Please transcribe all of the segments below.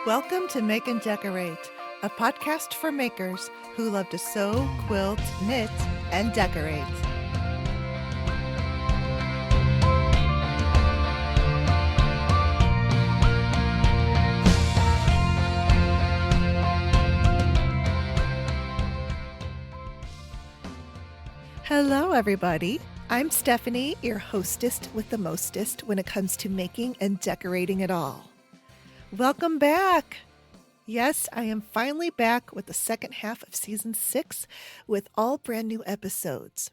Welcome to Make and Decorate, a podcast for makers who love to sew, quilt, knit, and decorate. Hello, everybody. I'm Stephanie, your hostess with the mostest when it comes to making and decorating it all. Welcome back. Yes, I am finally back with the second half of season 6 with all brand new episodes.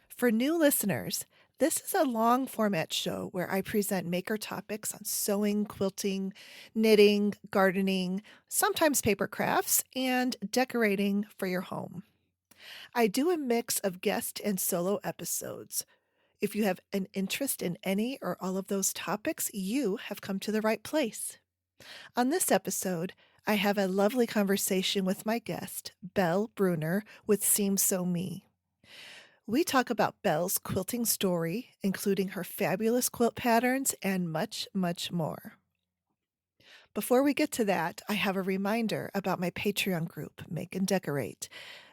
For new listeners, this is a long format show where I present maker topics on sewing, quilting, knitting, gardening, sometimes paper crafts, and decorating for your home. I do a mix of guest and solo episodes. If you have an interest in any or all of those topics, you have come to the right place. On this episode, I have a lovely conversation with my guest, Belle Brunner with Seam Sew Me. We talk about Belle's quilting story, including her fabulous quilt patterns and much, much more. Before we get to that, I have a reminder about my Patreon group, Make and Decorate.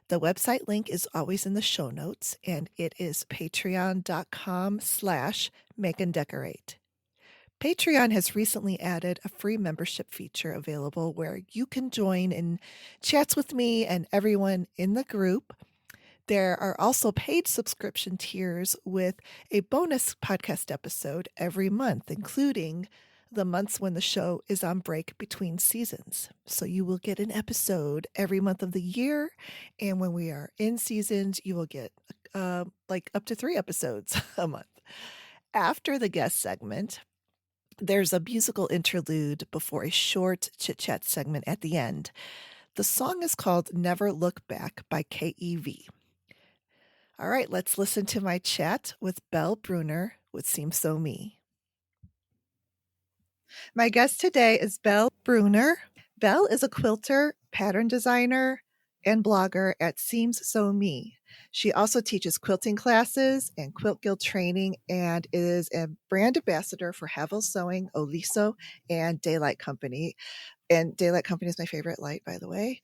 The website link is always in the show notes, and it is patreon.com/makeanddecorate. Patreon has recently added a free membership feature available where you can join in chats with me and everyone in the group. There are also paid subscription tiers with a bonus podcast episode every month, including the months when the show is on break between seasons. So you will get an episode every month of the year, and when we are in seasons, you will get like up to 3 episodes a month. After the guest segment, there's a musical interlude before a short chit-chat segment at the end. The song is called Never Look Back by KEV. All right, let's listen to my chat with Belle Brunner with Seam Sew Me. My guest today is Belle Brunner. Belle is a quilter, pattern designer, and blogger at Seams Sew Me. She also teaches quilting classes and quilt guild training and is a brand ambassador for Havel Sewing, Oliso, and Daylight Company. And Daylight Company is my favorite light, by the way.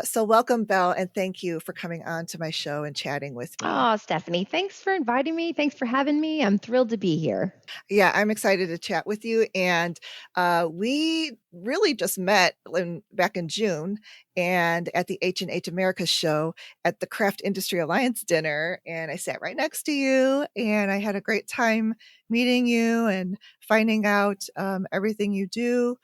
So welcome, Belle, and thank you for coming on to my show and chatting with me. Oh, Stephanie, thanks for inviting me. Thanks for having me. I'm thrilled to be here. Yeah, I'm excited to chat with you. And we really just met back in June and at the H&H America show at the Craft Industry Alliance dinner. And I sat right next to you and I had a great time meeting you and finding out everything you do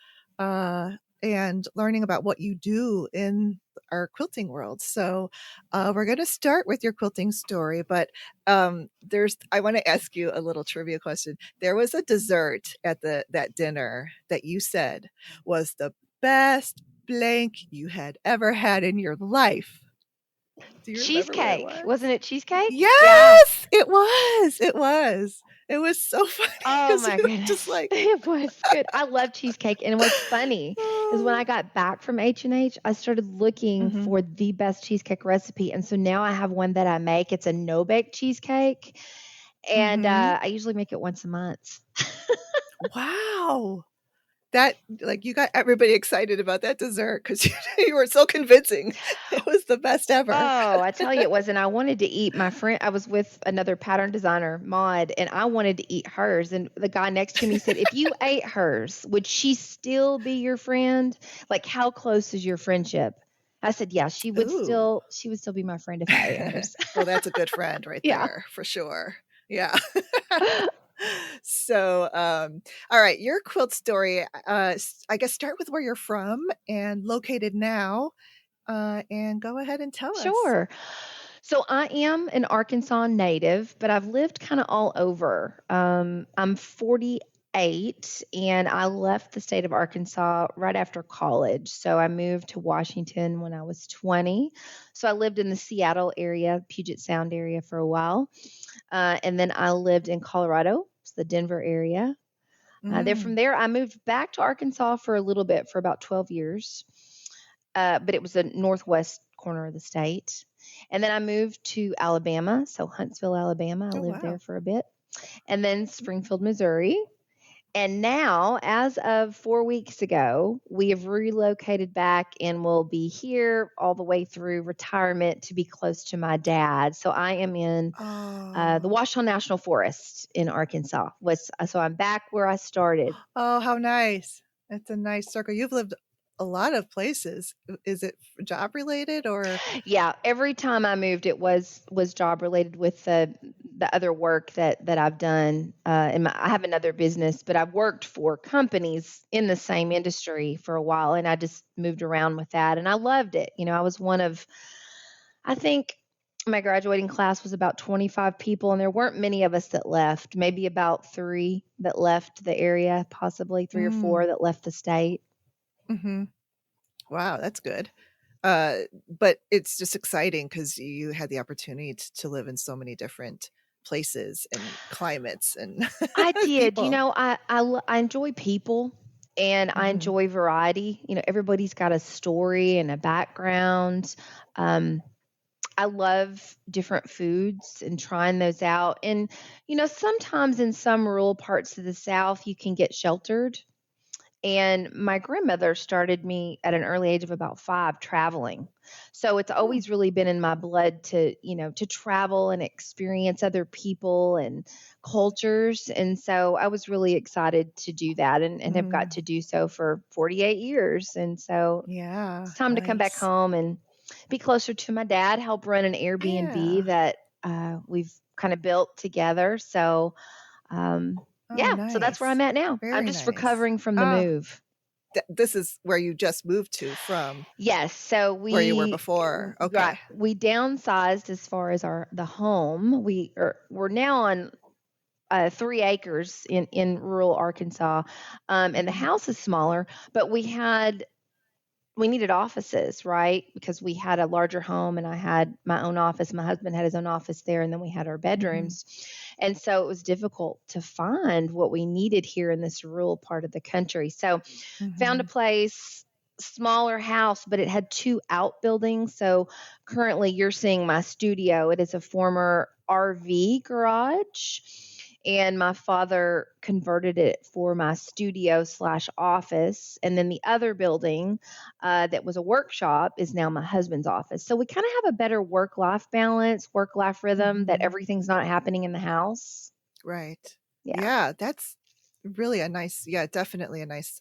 and learning about what you do in our quilting world. So we're going to start with your quilting story, but I want to ask you a little trivia question. There was a dessert at that dinner that you said was the best blank you had ever had in your life. Do you cheesecake. remember what it was? Wasn't it cheesecake? Yes, yeah. It was. It was so funny. Oh my goodness. Just like it was good. I love cheesecake. And what's funny is when I got back from H&H, I started looking for the best cheesecake recipe. And so now I have one that I make. It's a no-bake cheesecake. And I usually make it once a month. Wow. That, like, you got everybody excited about that dessert because you were so convincing. It was the best ever. Oh, I tell you it was. And I wanted to eat my friend. I was with another pattern designer, Maud, and I wanted to eat hers. And the guy next to me said, if you ate hers, would she still be your friend? Like, how close is your friendship? I said, yeah, she would still be my friend if I ate hers. Well, that's a good friend right there for sure. Yeah. So, all right, your quilt story, I guess start with where you're from and located now, and go ahead and tell us. Sure. So I am an Arkansas native, but I've lived kind of all over. I'm 48 and I left the state of Arkansas right after college. So I moved to Washington when I was 20. So I lived in the Seattle area, Puget Sound area for a while. And then I lived in Colorado, the Denver area. Then from there, I moved back to Arkansas for a little bit, for about 12 years. But it was the northwest corner of the state. And then I moved to Alabama, so Huntsville, Alabama. I lived there for a bit. And then Springfield, Missouri. And now, as of 4 weeks ago, we have relocated back and will be here all the way through retirement to be close to my dad. So I am in the Oh. Washoe National Forest in Arkansas. So I'm back where I started. Oh, how nice. It's a nice circle. You've lived a lot of places. Is it job related or? Yeah, every time I moved, it was job related with the other work that I've done. I have another business, but I've worked for companies in the same industry for a while, and I just moved around with that, and I loved it. I was one of, I think, my graduating class was about 25 people, and there weren't many of us that left. Maybe about three that left the area, possibly three or four Mm, that left the state. hmm. Wow, that's good. But it's just exciting because you had the opportunity to live in so many different places and climates and I did. people. I enjoy people and I Hmm. enjoy variety. Everybody's got a story and a background. Um, I love different foods and trying those out. And, sometimes in some rural parts of the South, you can get sheltered. And my grandmother started me at an early age of about 5 traveling. So it's Hmm. always really been in my blood to travel and experience other people and cultures. And so I was really excited to do that and have got Mm. to do so for 48 years. And so Yeah, it's time to come back nice. home and be closer to my dad, help run an Airbnb Yeah. that we've kind of built together. So um, Oh, yeah, so that's where nice. I'm at now. I'm Very just nice. recovering from the Oh, move. this is where you just moved to from Yes, so where you were before. right, Okay. we downsized as far as the home. We're now on 3 acres in rural Arkansas, and the Hmm. house is smaller, but we needed offices, right? Because we had a larger home and I had my own office. My husband had his own office there, and then we had our Hmm. bedrooms. And so it was difficult to find what we needed here in this rural part of the country. So found a Hmm. place, smaller house, but it had two outbuildings. So currently you're seeing my studio. It is a former RV garage. And my father converted it for my studio slash office. And then the other building that was a workshop is now my husband's office. So we kind of have a better work life balance, work life rhythm, that Hmm. everything's not happening in the house. Right. Yeah. Yeah, that's really a nice, yeah, definitely a nice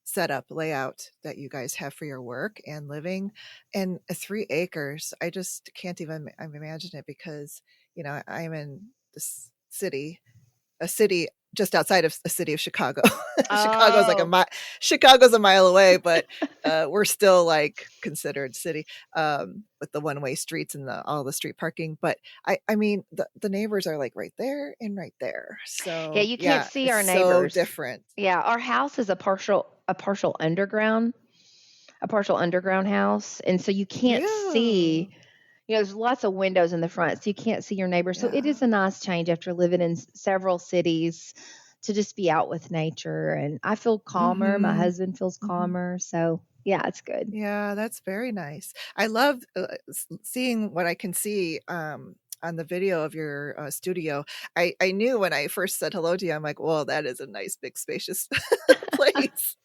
setup layout that you guys have for your work and living. And 3 acres, I just can't even imagine it because, I'm in this city, a city just outside of a city of Chicago. Chicago's like Oh, Chicago's a mile away, but we're still like considered city with the one way streets and all the street parking. But I mean, the neighbors are like right there and right there. yeah, So you can't yeah, see it's our so neighbors. different. Yeah, our house is a partial underground house, and so you can't Yeah, see. There's lots of windows in the front, so you can't see your neighbors. So it yeah. is a nice change after living in several cities to just be out with nature, and I feel calmer. My Mm-hmm. husband feels Mm-hmm. calmer, so yeah, it's good. Yeah, that's very nice. I love seeing what I can see on the video of your studio. I knew when I first said hello to you, I'm like, well, that is a nice, big, spacious place.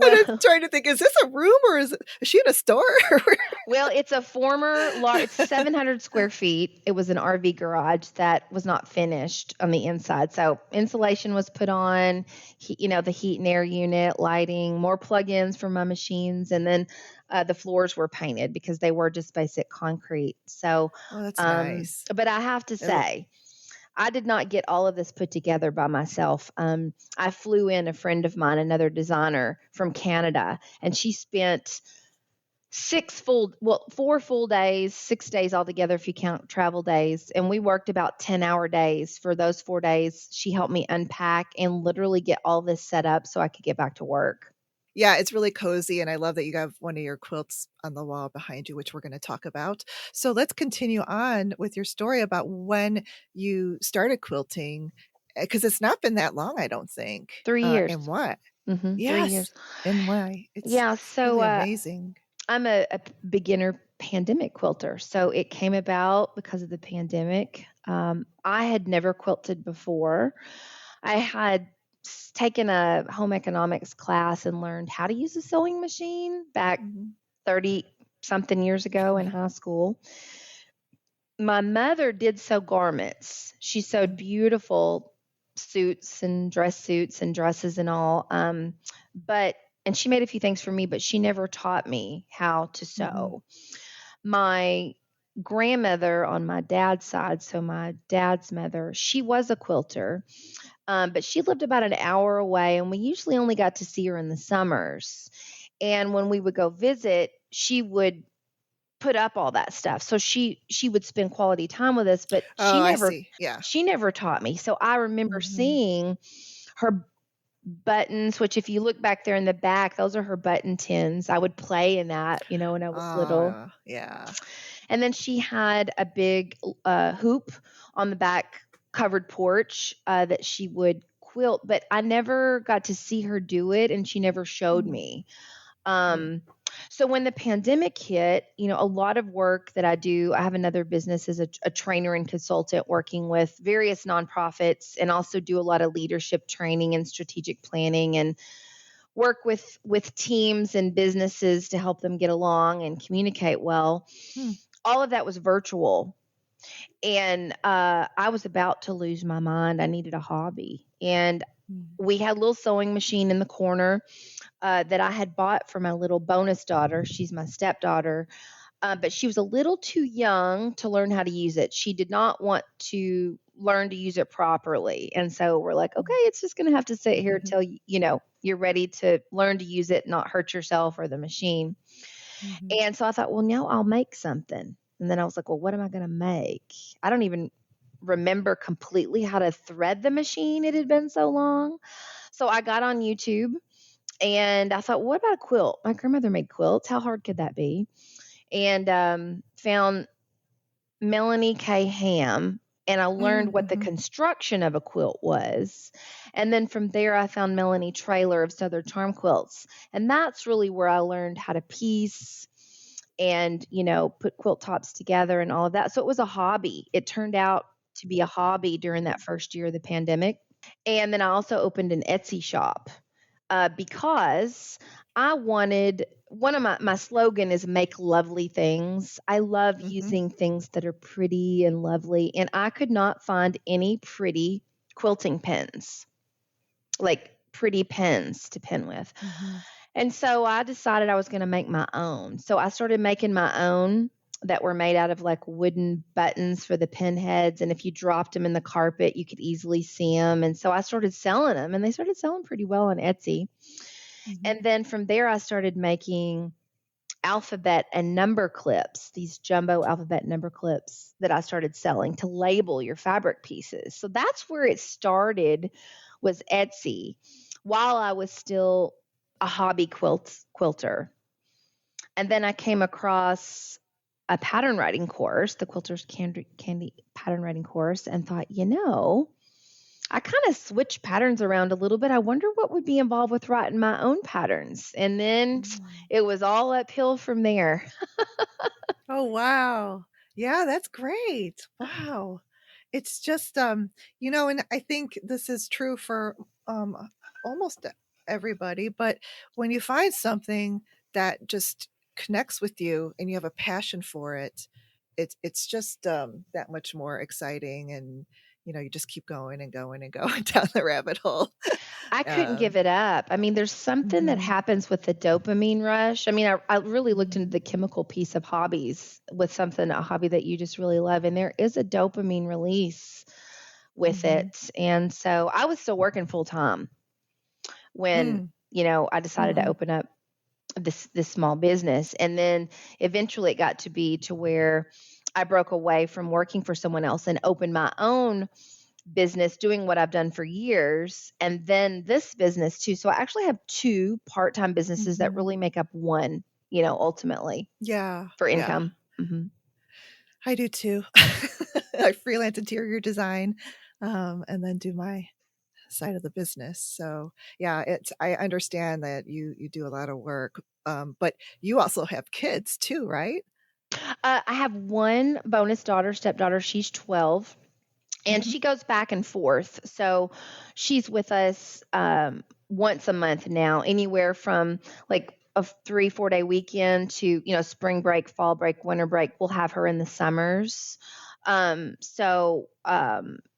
And I'm Well, trying to think, is this a room or is she in a store? Well, it's a former large, it's 700 square feet. It was an RV garage that was not finished on the inside. So insulation was put on, the heat and air unit, lighting, more plugins for my machines, and then the floors were painted because they were just basic concrete. So, Oh, that's nice. but I have to It- say, I did not get all of this put together by myself. I flew in a friend of mine, another designer from Canada, and she spent 4 full days, 6 days altogether if you count travel days. And we worked about 10-hour days for those 4 days. She helped me unpack and literally get all this set up so I could get back to work. yeah, it's really cozy. And I love that you have one of your quilts on the wall behind you, which we're going to talk about. So let's continue on with your story about when you started quilting, because it's not been that long, I don't think. 3 years. And what? 3 years. Yes, and why? It's Yeah. So really amazing. I'm a beginner pandemic quilter. So it came about because of the pandemic. I had never quilted before. I had taken a home economics class and learned how to use a sewing machine back Mhm. 30 something years ago in high school. My mother did sew garments. She sewed beautiful suits and dresses and all. But and she made a few things for me, but she never taught me how to Mhm. sew. My grandmother on my dad's side, so my dad's mother, she was a quilter, but she lived about an hour away, and we usually only got to see her in the summers. And when we would go visit, she would put up all that stuff. So she would spend quality time with us, but Oh, I see. Yeah. she never taught me. So I remember Mhm. seeing her buttons, which if you look back there in the back, those are her button tins. I would play in that, when I was little. Oh, yeah. And then she had a big hoop on the back covered porch that she would quilt, but I never got to see her do it, and she never showed Mm. me. Mm. So when the pandemic hit, a lot of work that I do, I have another business as a trainer and consultant working with various nonprofits, and also do a lot of leadership training and strategic planning, and work with teams and businesses to help them get along and communicate well. Hmm. All of that was virtual. And I was about to lose my mind. I needed a hobby. And Mm. we had a little sewing machine in the corner that I had bought for my little bonus daughter. She's my stepdaughter, but she was a little too young to learn how to use it. She did not want to learn to use it properly. And so we're like, okay, it's just going to have to sit here Mhm. till you're ready to learn to use it, not hurt yourself or the machine. Mhm. And so I thought, well, now I'll make something. And then I was like, well, what am I going to make? I don't even remember completely how to thread the machine. It had been so long. So I got on YouTube and I thought, what about a quilt? My grandmother made quilts. How hard could that be? And found Melanie K. Ham, and I learned Mm. what the Mhm. construction of a quilt was. And then from there, I found Melanie Traylor of Southern Charm Quilts. And that's really where I learned how to piece and, put quilt tops together and all of that. So it was a hobby. It turned out to be a hobby during that first year of the pandemic. And then I also opened an Etsy shop because I wanted one of my slogan is make lovely things. I love Mhm. using things that are pretty and lovely, and I could not find any pretty quilting pens, like pretty pens to pin with. Mhm. And so I decided I was going to make my own. So I started making my own that were made out of like wooden buttons for the pin heads. And if you dropped them in the carpet, you could easily see them. And so I started selling them, and they started selling pretty well on Etsy. Mhm. And then from there, I started making alphabet and number clips, these jumbo alphabet number clips that I started selling to label your fabric pieces. So that's where it started, was Etsy, while I was still a hobby quilter. And then I came across a pattern writing course, the Quilter's Candy pattern writing course, and thought, I kind of switched patterns around a little bit. I wonder what would be involved with writing my own patterns. And then Mm. it was all uphill from there. Oh, wow. Yeah, that's great. Wow. It's just, and I think this is true for almost everybody, but when you find something that just connects with you and you have a passion for it, it's just that much more exciting, and you just keep going and going and going down the rabbit hole. I couldn't give Um, it up. I mean, there's something that mhm. happens with the dopamine rush. I mean, I really looked Mhm. into the chemical piece of hobbies with something, a hobby that you just really love. And there is a dopamine release with Mhm. it. And so I was still working full time when, Mm. I decided to Mhm. open up this small business. And then eventually it got to be to where I broke away from working for someone else and opened my own business, doing what I've done for years, and then this business too. So I actually have two part-time businesses that Mhm. really make up one, ultimately Yeah, for yeah. income. Hmm. I do too. I freelance interior design, and then do my side of the business. So yeah, I understand that you do a lot of work, but you also have kids too, right? I have one bonus daughter, stepdaughter. She's 12. And Mhm. she goes back and forth. So she's with us once a month now, anywhere from like a 3, 4 day weekend to, spring break, fall break, winter break. We'll have her in the summers.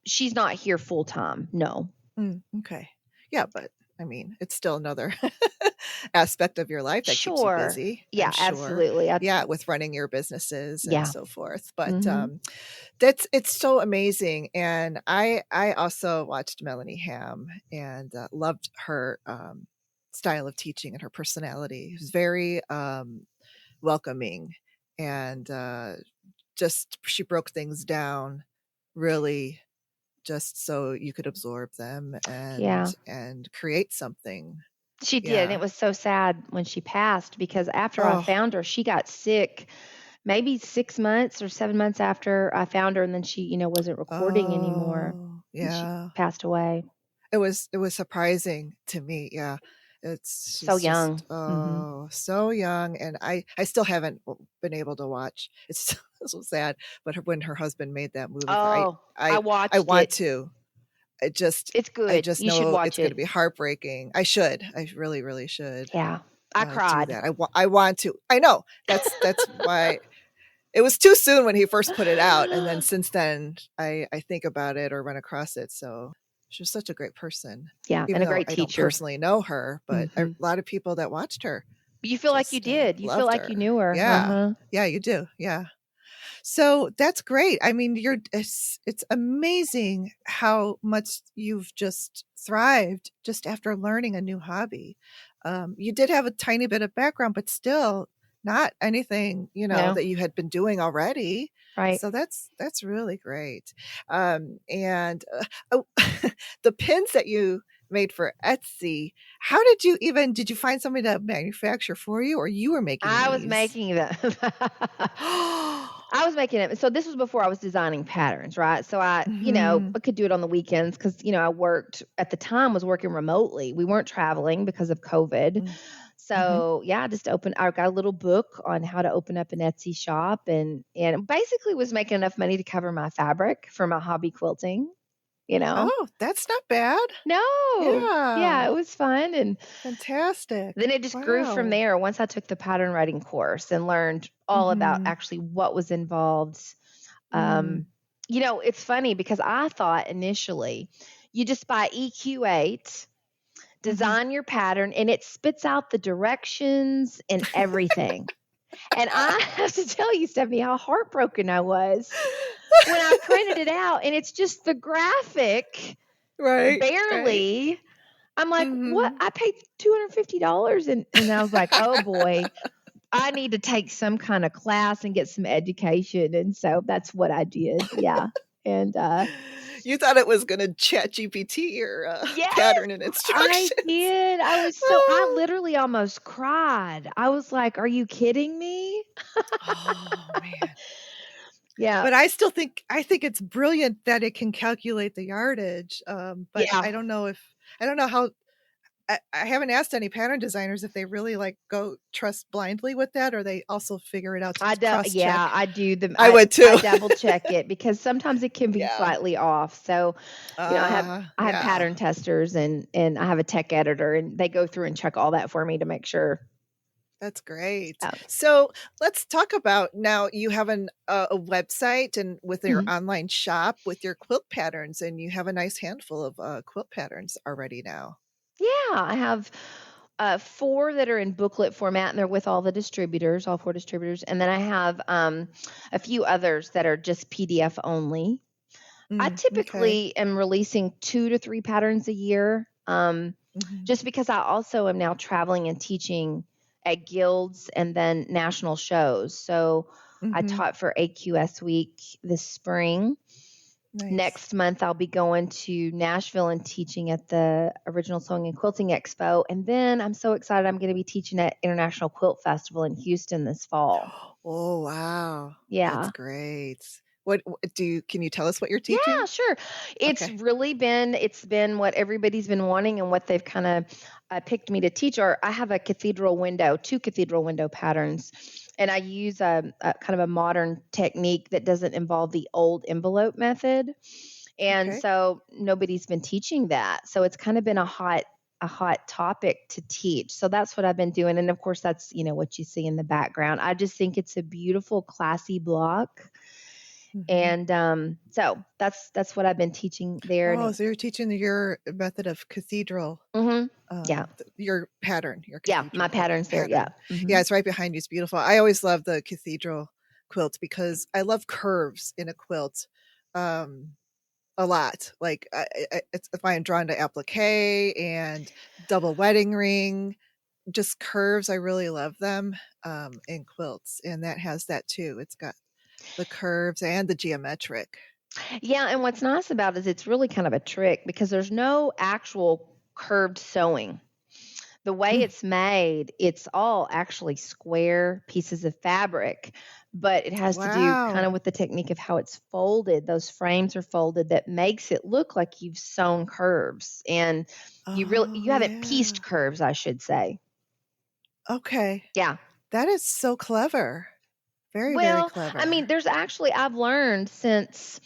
She's not here full time. No. Okay. Yeah, but I mean, it's still another aspect of your life that keeps you Sure. busy, I'm Yeah, sure. absolutely. Yeah, with running your businesses and Yeah. so forth. But Hmm. it's so amazing. And I also watched Melanie Ham and loved her style of teaching and her personality. It was very welcoming and just she broke things down really just so you could absorb them Yeah. and create something. She did. And it Yeah. was so sad when she passed because after I Oh. found her, she got sick maybe 6 months or 7 months after I found her. And then she, wasn't recording anymore. Oh, And she yeah. passed away. It was surprising to me. Yeah. So She's just young. Hmm. so young, and I still haven't been able to watch. It's so sad, but when her husband made that movie for Oh, I I watched want it. to. I just It's I good. just You should know it's watch going to it. be heartbreaking. I really really should Yeah. I do cried. that. I want to. I know. That's why it was too soon when he first put it out, and then since then I think about it or run across it. So she was such a great person, Yeah. And even a though great I don't teacher. personally know her, but a Hmm. lot of people that watched her You feel like you just did. You feel loved like you her. knew her. Uh Yeah, huh. yeah, you do. Yeah. So that's great. I mean, it's amazing how much you've just thrived just after learning a new hobby. You did have a tiny bit of background, but still not anything, No. that you had been doing already. Right. So that's really great. And oh, the pins that you made for Etsy, how did you find somebody to manufacture for you, or you were making I was these? making them. I was making it. So this was before I was designing patterns, right? So Mhm. I could do it on the weekends because, I worked at the time was working remotely. We weren't traveling because of COVID. Mm. Mhm. So yeah, I got a little book on how to open up an Etsy shop and basically was making enough money to cover my fabric for my hobby quilting, you know. Oh, that's not bad. No. Yeah, Yeah. it was fun. And then Fantastic. it just grew from Wow. there once I took the pattern writing course and learned all about Mhm. actually what was involved. Mm. Um, it's funny because I thought initially you just buy EQ8, Mhm. design your pattern, and it spits out the directions and everything. And I have to tell you, Stephanie, how heartbroken I was when I printed it out and it's just the graphic Right, right. barely. I'm like, what? Mhm. I paid $250 and I was like, oh boy, I need to take some kind of class and get some education. And so that's what I did. Yeah. And You thought it was gonna chat GPT your, yes, pattern and I instructions. did. I Oh. literally almost cried. I was like, are you kidding me? Oh, man. Yeah. But I think it's brilliant that it can calculate the yardage, but Yeah. I don't know how I haven't asked any pattern designers if they really, like, go trust blindly with that or they also figure it out to cross Yeah, check. I do the I would I too. double check it because sometimes it can be Yeah. slightly off. So, I have Yeah. pattern testers and I have a tech editor and they go through and check all that for me to make sure. That's great. Uh, So, let's talk about now you have a website and with your mhm. online shop with your quilt patterns, and you have a nice handful of, quilt patterns already now. Yeah, I have 4 that are in booklet format and they're with all the distributors, all 4 distributors. And then I have a few others that are just PDF only. I Okay. typically am releasing 2 to 3 patterns a year, Mhm. just because I also am now traveling and teaching at guilds and then national shows. So I Mhm. taught for AQS Week this spring. Nice. Next month, I'll be going to Nashville and teaching at the Original Sewing and Quilting Expo. And then I'm so excited I'm going to be teaching at International Quilt Festival in Houston this fall. Oh, wow. That's Yeah. great. What do you can you tell us what you're Yeah, teaching? sure. Okay. It's been what everybody's been wanting and what they've kind of picked me to teach. Or I have a cathedral window, 2 cathedral window patterns, and I use a kind of a modern technique that doesn't involve the old envelope method. And Okay. so nobody's been teaching that. So it's kind of been a hot topic to teach. So that's what I've been doing. And of course that's, what you see in the background. I just think it's a beautiful, classy block. Hmm. And so that's what I've been teaching there. Oh, And so you're teaching your method of cathedral, yeah. your pattern, your Yeah, my cathedral patterns there. Yeah. pattern. Yeah, it's right behind you. It's beautiful. I always love the cathedral quilt because I love curves in a quilt. Um, a lot. Like it's if I'm drawn to applique and double wedding ring, just curves. I really love them in quilts, and that has that too. It's got the curves and the geometric. Yeah, and what's nice about it is it's really kind of a trick because there's no actual curved sewing. The way Mm, it's made, it's all actually square pieces of fabric, but it has to do kind wow. of with the technique of how it's folded. Those frames are folded that makes it look like you've sewn curves, and Oh you haven't yeah. pieced curves, I should say. Okay. Yeah. That is so clever. Very, very Well, I clever. mean, there's actually I've learned since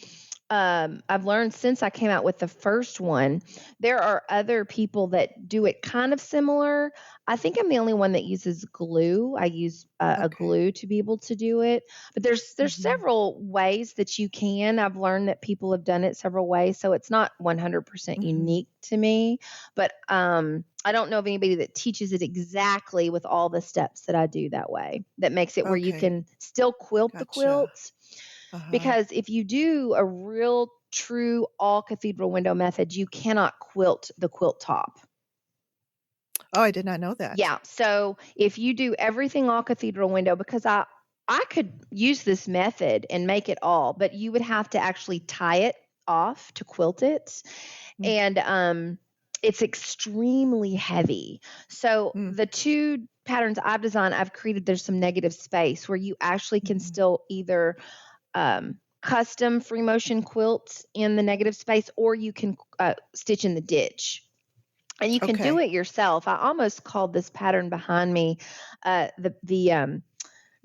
I came out with the first one, there are other people that do it kind of similar. I think I'm the only one that uses glue. I use a Okay. glue to be able to do it. But there's Hmm. several ways that you can. I've learned that people have done it several ways, so it's not 100% Hmm. unique to me. But I don't know of anybody that teaches it exactly with all the steps that I do that way. That makes it where you Okay. can still quilt the Gotcha. quilt, Uh-huh. because if you do a real true all cathedral window method, you cannot quilt the quilt top. Oh, I did not know that. Yeah. So if you do everything all cathedral window, because I could use this method and make it all, but you would have to actually tie it off to quilt it. Mm, And it's extremely heavy. So mm, the two patterns I've designed, I've created there's some negative space where you actually can mhm. still either custom free motion quilts in the negative space, or you can stitch in the ditch. And you can do Okay. it yourself. I almost called this pattern behind me the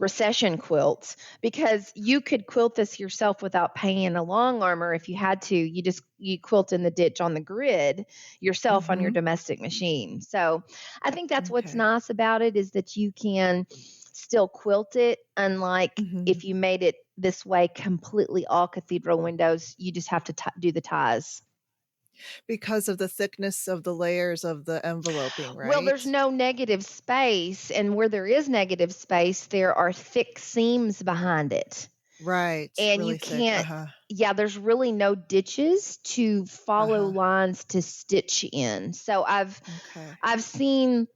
recession quilts, because you could quilt this yourself without paying a long armor if you had to. You quilt in the ditch on the grid yourself on your Mhm. domestic machine. So I think that's what's Okay. nice about it, is that you can still quilt it, unlike Mhm. if you made it this way completely all cathedral windows, you just have to do the ties. Because of the thickness of the layers of the enveloping, Well, there's right? no negative space, and where there is negative space, there are thick seams behind it. Right. And you Really thick. can't, Uh-huh. yeah, there's really no ditches to follow Uh-huh. lines to stitch in. So Okay. I've seen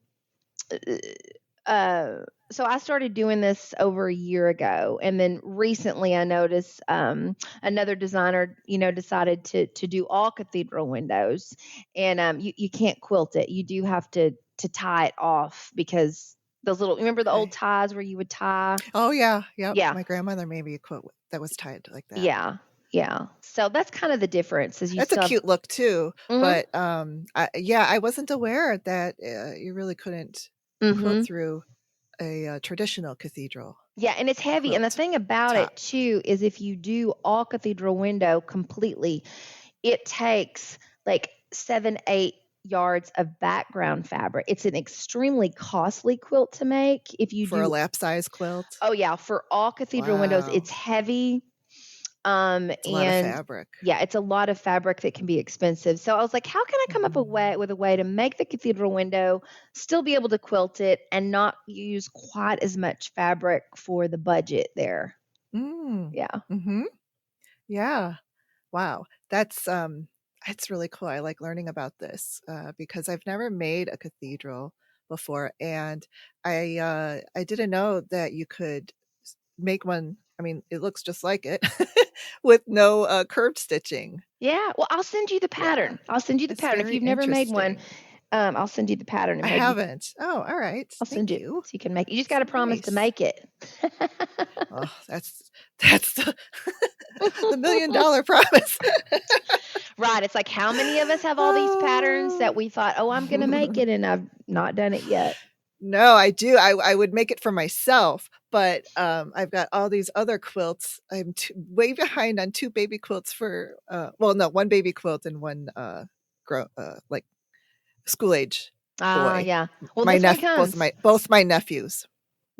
uh so I started doing this over a year ago, and then recently I noticed another designer, decided to do all cathedral windows, and you can't quilt it. You do have to tie it off, because those little, remember the old Okay. ties where you would tie? Oh, yeah. Yep. Yeah. My grandmother made me a quilt that was tied like that. Yeah. Yeah. So that's kind of the difference, is you That's a still have. cute look too, Mhm. but, yeah, I wasn't aware that, you really couldn't quilt Mhm. through a, traditional cathedral Yeah, and it's heavy. And the quilt thing about top it too is, if you do all cathedral window completely, it takes like 7, 8 yards of background fabric. It's an extremely costly quilt to make. If you for a do, lap size quilt. oh yeah, for all cathedral windows, Wow. it's heavy. It's a lot of And fabric. yeah, it's a lot of fabric that can be expensive. So I was like, how can I come up Mhm. with a way to make the cathedral window, still be able to quilt it, and not use quite as much fabric for the budget there? Mm. Yeah. Mhm. Yeah. Wow. That's really cool. I like learning about this, because I've never made a cathedral before, and I didn't know that you could make one. I mean, it looks just like it with no, curved stitching. Yeah. Well, I'll send you the Yeah. pattern. I'll send you the That's pattern. If very you've never made one, interesting. I'll send you the pattern, and I maybe haven't. Oh, alright. I'll send Thank it you. so you can make it. You just got That's to promise to nice. make it. Oh, that's the $1,000,000 promise. Right. It's like, how many of us have all these patterns that Oh. we thought, oh, I'm going to make it, and I've not done it yet? No, I do. I would make it for myself, but I've got all these other quilts. I'm way behind on two baby quilts for well, no, one baby quilt and one like school age Ah, boy. yeah. Well, My this one both my nephews.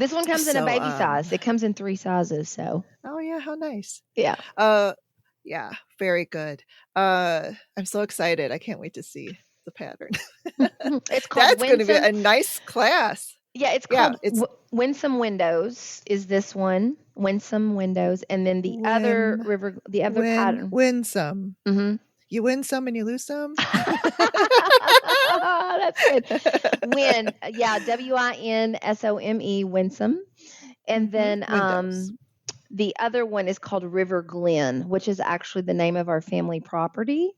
comes in a So baby size. It comes in 3 sizes, so oh yeah, how nice. yeah. Uh yeah, very good. I'm so excited. I can't wait to see the pattern. It's called That's going to be Winsome. a nice class. Yeah, it's Yeah, called it's Winsome Windows is this one. Winsome Windows, and then the other pattern. Winsome. Mhm. You win some and you lose some. That's good. Yeah, Winsome, Winsome. And then Windows. the other one is called River Glen, which is actually the name of our family property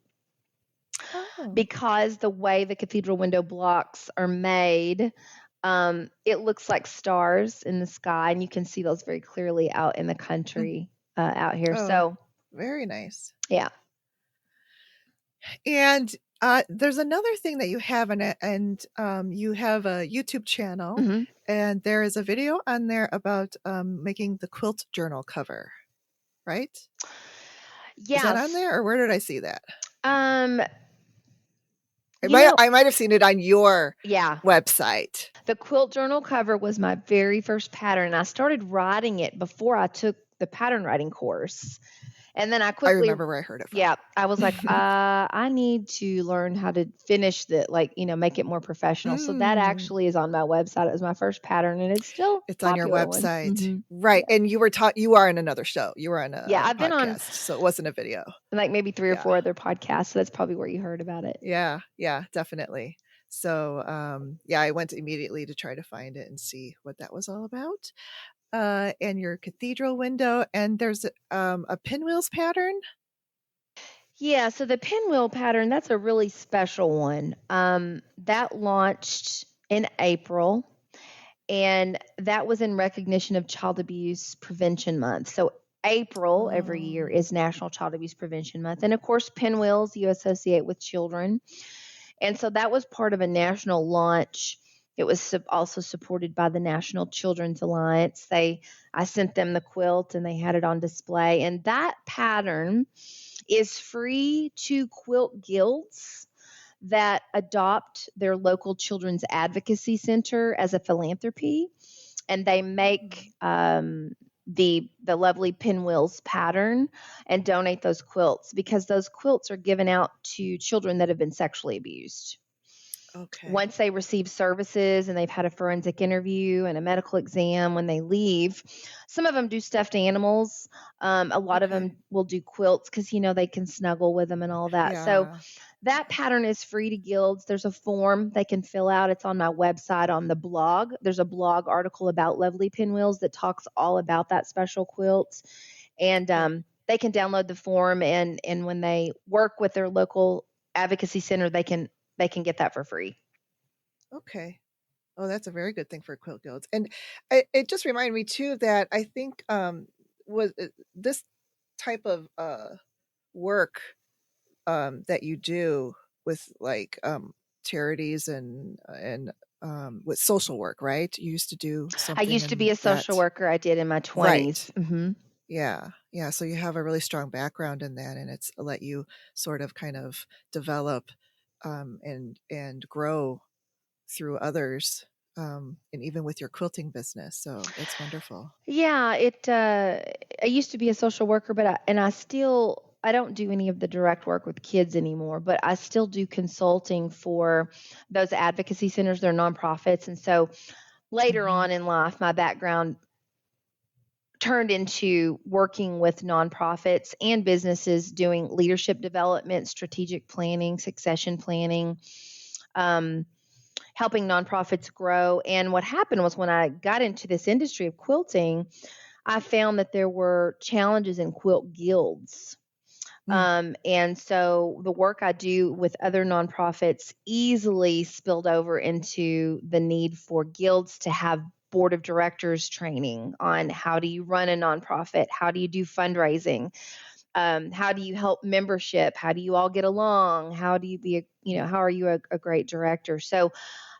Oh. because the way the cathedral window blocks are made, it looks like stars in the sky, and you can see those very clearly out in the country out here. Oh, So, very nice. yeah. And there's another thing that you have in it, and you have a YouTube channel, Mhm. and there is a video on there about making the quilt journal cover, right? Is that on Yes. there, or where did I see that? Um, I might have seen it on your yeah. website. The quilt journal cover was my very first pattern. I started writing it before I took the pattern writing course. And then I I quickly, remember where I heard it from. yeah, I was like, I need to learn how to finish that, like, make it more professional. So that actually is on my website. It was my first pattern, and it's still It's on your popular one. website. Right. Yeah. And you are in another show. You were on a Yeah, I've been on podcast, so it wasn't a video. like maybe 3 or Yeah. 4 other podcasts. So that's probably where you heard about it. Yeah, definitely. So, yeah, I went immediately to try to find it and see what that was all about. And your cathedral window, and there's a pinwheels pattern. Yeah, so the pinwheel pattern, that's a really special one. That launched in April, and that was in recognition of Child Abuse Prevention Month. So April every year is National Child Abuse Prevention Month. And of course, pinwheels you associate with children. And so that was part of a national launch. It was also supported by the National Children's Alliance. I sent them the quilt and they had it on display. And that pattern is free to quilt guilds that adopt their local children's advocacy center as a philanthropy, and they make the lovely pinwheels pattern and donate those quilts because those quilts are given out to children that have been sexually abused. Okay. Once they receive services and they've had a forensic interview and a medical exam when they leave, some of them do stuffed animals. A lot of them will do quilts because, they can snuggle with them and all that. Yeah. So that pattern is free to guilds. There's a form they can fill out. It's on my website on the blog. There's a blog article about Lovely Pinwheels that talks all about that special quilt. And they can download the form, and when they work with their local advocacy center, they can get that for free. Okay. Oh, that's a very good thing for quilt guilds. And it just reminded me too that I think was this type of work that you do with like charities and with social work, right? You used to do something. I used to be a social worker. I did in my 20s. Right. Mm-hmm. Yeah. So you have a really strong background in that, and it's let you sort of kind of develop and grow through others, and even with your quilting business. So it's wonderful. Yeah, I used to be a social worker, but I don't do any of the direct work with kids anymore, but I still do consulting for those advocacy centers. They're nonprofits. And so later on in life, my background turned into working with nonprofits and businesses doing leadership development, strategic planning, succession planning, helping nonprofits grow. And what happened was when I got into this industry of quilting, I found that there were challenges in quilt guilds. And so the work I do with other nonprofits easily spilled over into the need for guilds to have board of directors training on how do you run a nonprofit? How do you do fundraising? How do you help membership? How do you all get along? How do you how are you a great director? So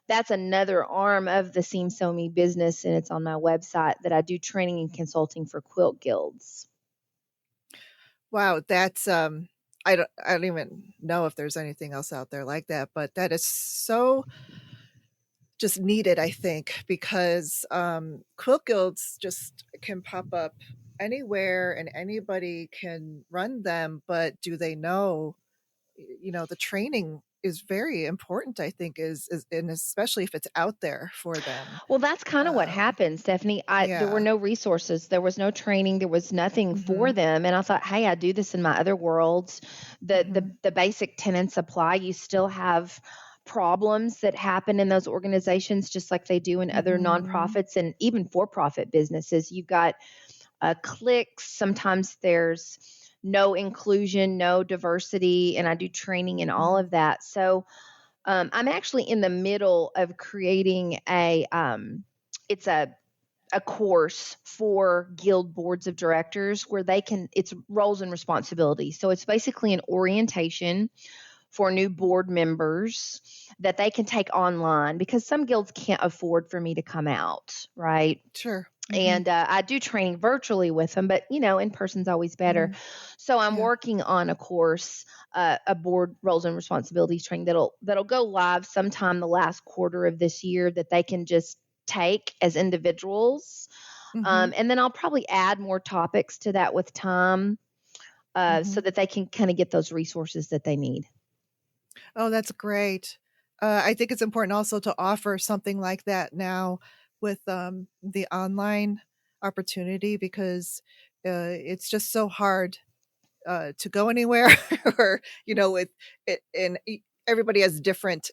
that's another arm of the Seam Sew Me business, and it's on my website that I do training and consulting for quilt guilds. Wow, that's I don't even know if there's anything else out there like that, but that is so just needed, I think, because quilt guilds just can pop up anywhere and anybody can run them, but do they know, the training is very important, I think, is and especially if it's out there for them. Well, that's kind of what Um, happened, Stephanie. There were yeah. no resources, there was no training, there was nothing for Mhm. them, and I thought, hey, I do this in my other worlds. The Mhm. the the basic tenants apply. You still have problems that happen in those organizations just like they do in other Mhm. nonprofits and even for-profit businesses. You've got clicks. Sometimes there's no inclusion, no diversity, and I do training in all Mhm. of that. So I'm actually in the middle of creating it's a course for guild boards of directors where it's roles and responsibilities. So it's basically an orientation for new board members that they can take online because some guilds can't afford for me to come out, right? Sure. Mhm. And I do training virtually with them, but in person's always better. Mhm. So I'm Yeah. working on a course, a board roles and responsibilities training that'll go live sometime the last quarter of this year that they can just take as individuals, Mhm. and then I'll probably add more topics to that with time, so Mhm. that they can kind of get those resources that they need. Oh, that's great. I think it's important also to offer something like that now with the online opportunity because it's just so hard to go anywhere or with it and everybody has different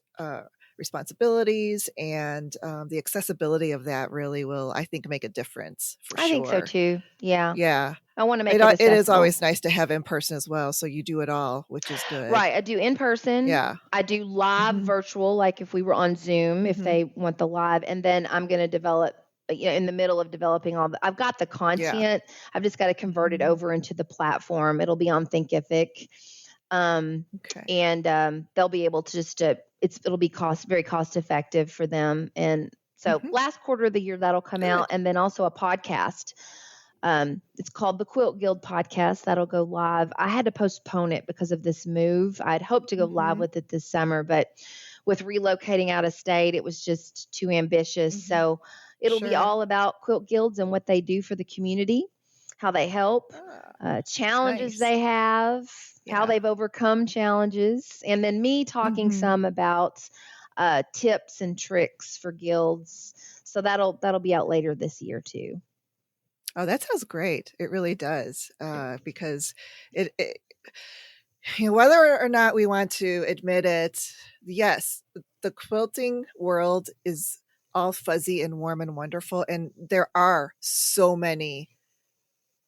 responsibilities and the accessibility of that really will, I think, make a difference for I think so sure. too. Yeah, Yeah. I want to it, make it it is accessible. always nice to have in person as well, so you do it all, which is good. Right, I do in person, Yeah. I do live Hmm. virtual, like if we were on Zoom, if Hmm. they want the live, and then I'm gonna develop, in the middle of developing I've got the Yeah. content, I've just gotta convert it Hmm. over into the platform. It'll be on Thinkific, um, Okay. and, they'll be able to just, it'll be very cost effective for them, and so Hmm. last quarter of the year, that'll come out, Good. and then also a podcast. It's called the Quilt Guild podcast. That'll go live. I had to postpone it because of this move. I'd hoped to go live Hmm. with it this summer, but with relocating out of state, it was just too ambitious. Hmm. So it'll be Sure. all about quilt guilds and what they do for the community, how they help, Ah, challenges nice. they have, how Yeah. they've overcome challenges, and then me talking Hmm. some about tips and tricks for guilds. So that'll be out later this year too. Oh, that sounds great. It really does. Because it whether or not we want to admit it, yes, the quilting world is all fuzzy and warm and wonderful, and there are so many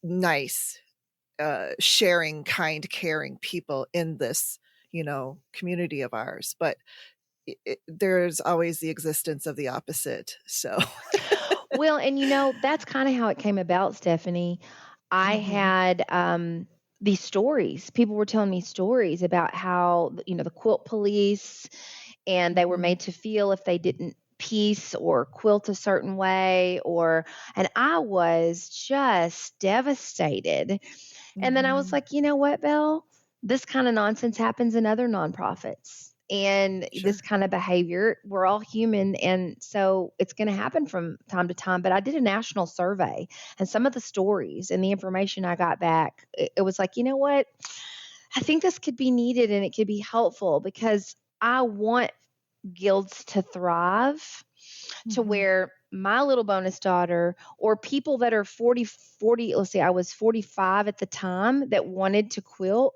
nice, sharing, kind, caring people in this, community of ours. But there's always the existence of the opposite. So, Well, and that's kind of how it came about, Stephanie. I hmm. had these stories. People were telling me stories about how, the quilt police, and they were Hmm. made to feel if they didn't piece or quilt a certain way, and I was just devastated. And then I was Hmm. like, you know what, Belle? This kind of nonsense happens in other nonprofits. And this Sure. kind of behavior, we're all human. And so it's going to happen from time to time. But I did a national survey, and some of the stories and the information I got back, it was like, you know what? I think this could be needed and it could be helpful because I want guilds to thrive to Hmm. where my little bonus daughter or people that are 40, let's say I was 45 at the time that wanted to quilt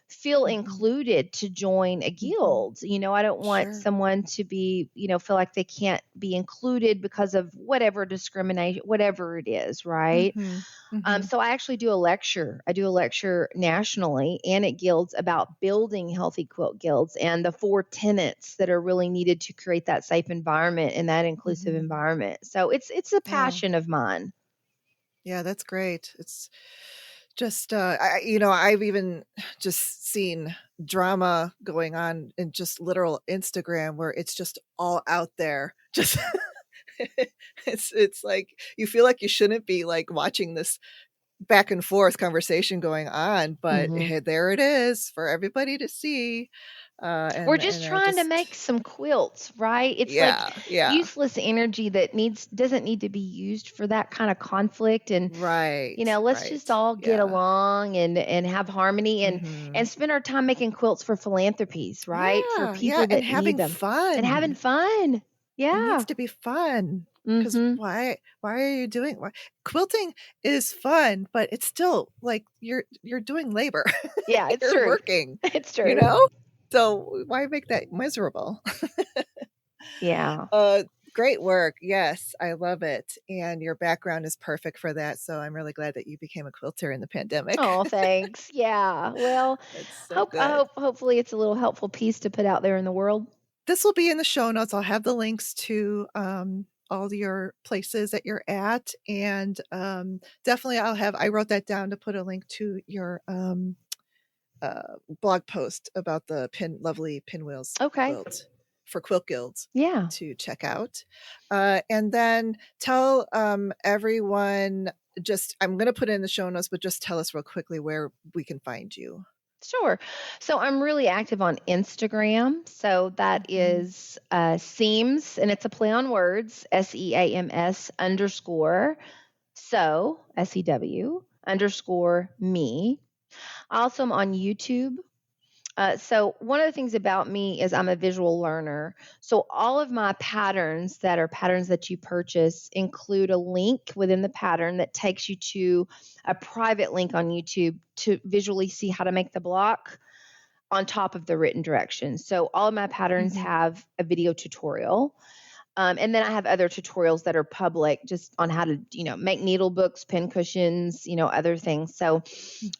feel Hmm. included to join a Hmm. guild. I don't want Sure. someone to be, feel like they can't be included because of whatever discrimination, whatever it is, right? Mhm. Mhm. So I actually do a lecture. I do a lecture nationally and at guilds about building healthy quilt guilds and the four tenets that are really needed to create that safe environment and that inclusive Mhm. environment. So it's a Oh, passion of mine. yeah, that's great. It's Just I've even just seen drama going on in just literal Instagram where it's just all out there. Just it's like you feel like you shouldn't be like watching this back and forth conversation going on, but Hmm. there it is for everybody to see. We're And just I trying to just make some quilts, right? It's like yeah, yeah. useless energy that needs doesn't need to be used for that kind of conflict. And Right, let's just right. all get Yeah. along and have harmony and Mhm. spend our time making quilts for philanthropies, right? For Yeah, yeah, people and that need having them and having fun. fun. It Yeah. needs to be fun. Because Mhm. why are you doing why quilting is fun, but it's still like you're doing labor. Yeah, it's You're true. working, It's you true. know? So why make that miserable? Yeah. Uh, Great work. Yes, I love it. And your background is perfect for that. So I'm really glad that you became a quilter in the pandemic. Oh, thanks. Yeah. Well, That's so good. hopefully it's a little helpful piece to put out there in the world. This will be in the show notes. I'll have the links to all your places that you're at. And definitely I wrote that down to put a link to your blog post about the lovely pinwheels Okay. quilt for Quilt Guilds Yeah. to check out. And then tell everyone, just, I'm going to put it in the show notes, but just tell us real quickly where we can find you. Sure. So I'm really active on Instagram. So that Hmm. is seams, and it's a play on words, SEAMS underscore SEW underscore me. Also, I'm on YouTube. So one of the things about me is I'm a visual learner. So all of my patterns that are patterns that you purchase include a link within the pattern that takes you to a private link on YouTube to visually see how to make the block on top of the written directions. So all of my patterns Hmm. have a video tutorial. And then I have other tutorials that are public just on how to, make needle books, pin cushions, other things. So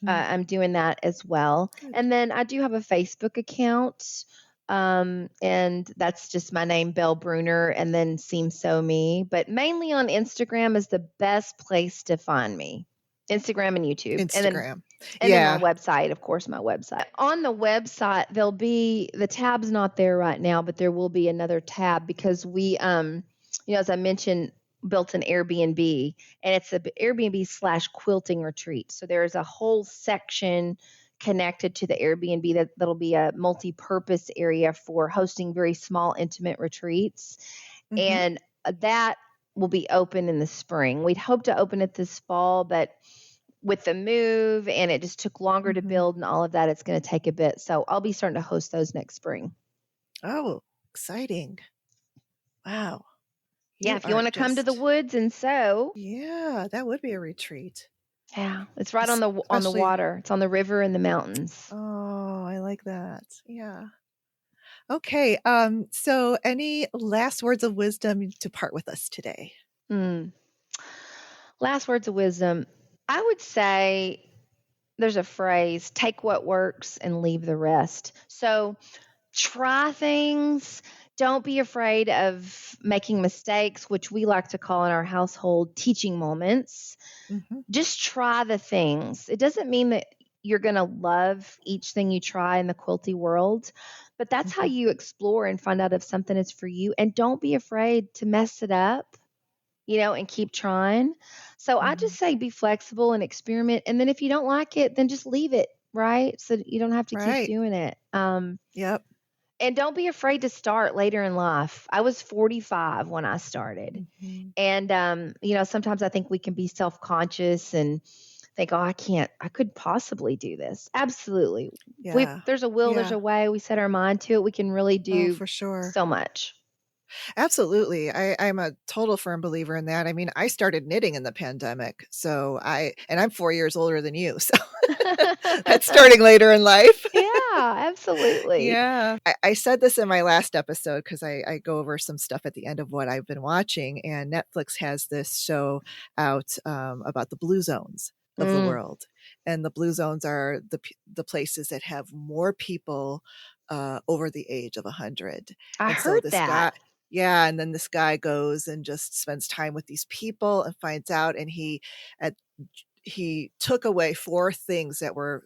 Hmm. I'm doing that as well. Good. And then I do have a Facebook account. And that's just my name, Belle Brunner, and then Seems So Me. But mainly on Instagram is the best place to find me. Instagram and YouTube. Instagram. And then my Yeah. website, of course, my website. On the website, there'll be the tab's not there right now, but there will be another tab because we, as I mentioned, built an Airbnb, and it's a Airbnb / quilting retreat. So there's a whole section connected to the Airbnb that'll be a multi-purpose area for hosting very small, intimate retreats, Hmm. and that will be open in the spring. We'd hope to open it this fall, but with the move and it just took longer to Hmm. build and all of that, it's going to take a bit. So I'll be starting to host those next spring. Oh, exciting. Wow. Yeah, You if you are want to come to the just, woods and sew. yeah, that would be a retreat. Yeah, it's right on the Especially, water. It's on the river and the mountains. oh, I like that. Yeah. Okay. So any last words of wisdom to part with us today? Mm. Last words of wisdom. I would say there's a phrase, take what works and leave the rest. So try things. Don't be afraid of making mistakes, which we like to call in our household teaching moments. Hmm. Just try the things. It doesn't mean that you're going to love each thing you try in the quilty world, but that's how Hmm. you explore and find out if something is for you. And don't be afraid to mess it up, and keep trying. So I just Hmm. say be flexible and experiment. And then if you don't like it, then just leave it, right? So that you don't have to keep Right. doing it. Yep. And don't be afraid to start later in life. I was 45 when I started. Hmm. And, sometimes I think we can be self conscious and think, oh, I could possibly do this. Absolutely. Yeah. There's a will, there's Yeah. a way. We set our mind to it. We can really Oh, do for sure. so much. Absolutely. I'm a total firm believer in that. I mean, I started knitting in the pandemic. And I'm 4 years older than you. So that's starting later in life. Yeah, absolutely. Yeah. I said this in my last episode because I go over some stuff at the end of what I've been watching. And Netflix has this show out about the blue zones of the Mm, world. And the blue zones are the places that have more people over the age of 100. I And so heard this that. guy, yeah, and then this guy goes and just spends time with these people and finds out, and at he took away 4 things that were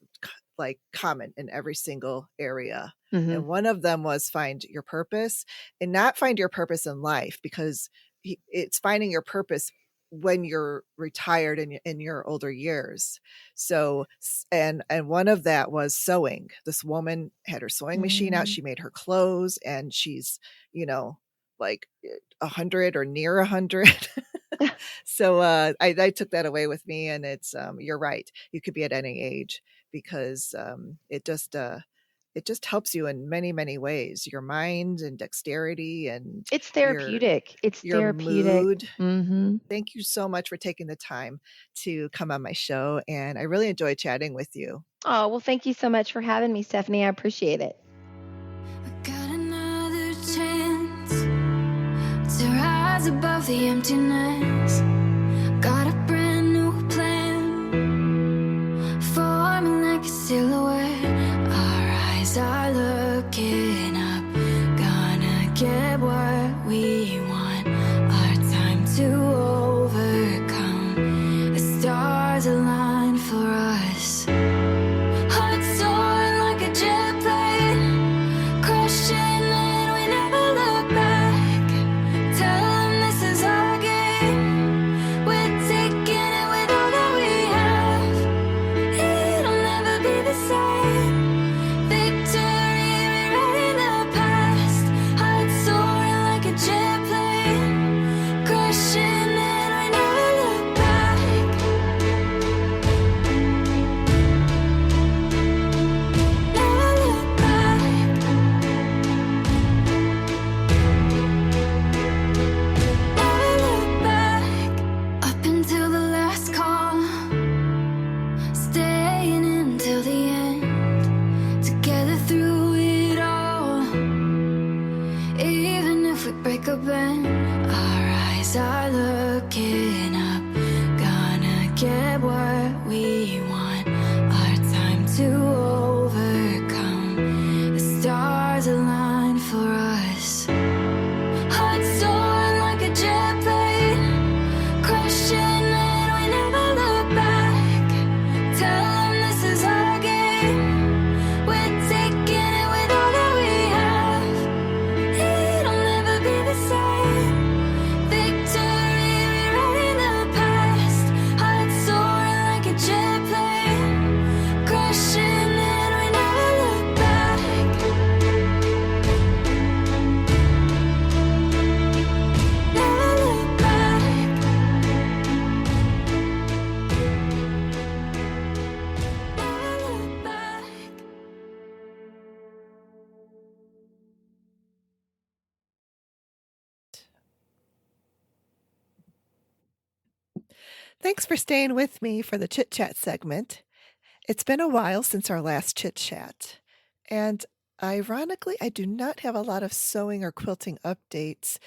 like common in every single area. Mhm. And one of them was find your purpose, and not find your purpose in life, because it's finding your purpose when you're retired in your older years. So and one of that was sewing. This woman had her sewing machine out. Mm. She made her clothes, and she's, like 100 or near 100. So I took that away with me, and it's you're right. You could be at any age, because it just helps you in many, many ways. Your mind and dexterity and It's your therapeutic. It's your therapeutic. mood. Mhm. Thank you so much for taking the time to come on my show, and I really enjoyed chatting with you. Oh, well, thank you so much for having me, Stephanie. I appreciate it. I got another chance to rise above the emptiness. Got a brand new plan, forming like a silhouette. Our eyes are looking up, gonna get what we want. Our time to overcome. The stars align for us. Hearts soaring like a jet plane, crushing and we never look back. Tell them this is our game. We're taking it with all that we have. It'll never be the same. Victory rewriting the past. Hearts soaring like a jet plane, crushing and we never look back. Never look back. Never look back. Up until the last call, staying until the end, together through it all. Even if we break a bend, our eyes are looking up, gonna get what we want. Our time to overcome. The stars align for us. Hearts soaring like a jet plane, crushing and we never look back. Tell them this is our game. We're taking it with all that we have. It'll never be the same. Victory rewriting the past. Hearts soaring like a jet plane, crushing and we never look back. Never look back. Never look back. Thanks for staying with me for the Chit Chat segment. It's been a while since our last Chit Chat, and ironically, I do not have a lot of sewing or quilting updates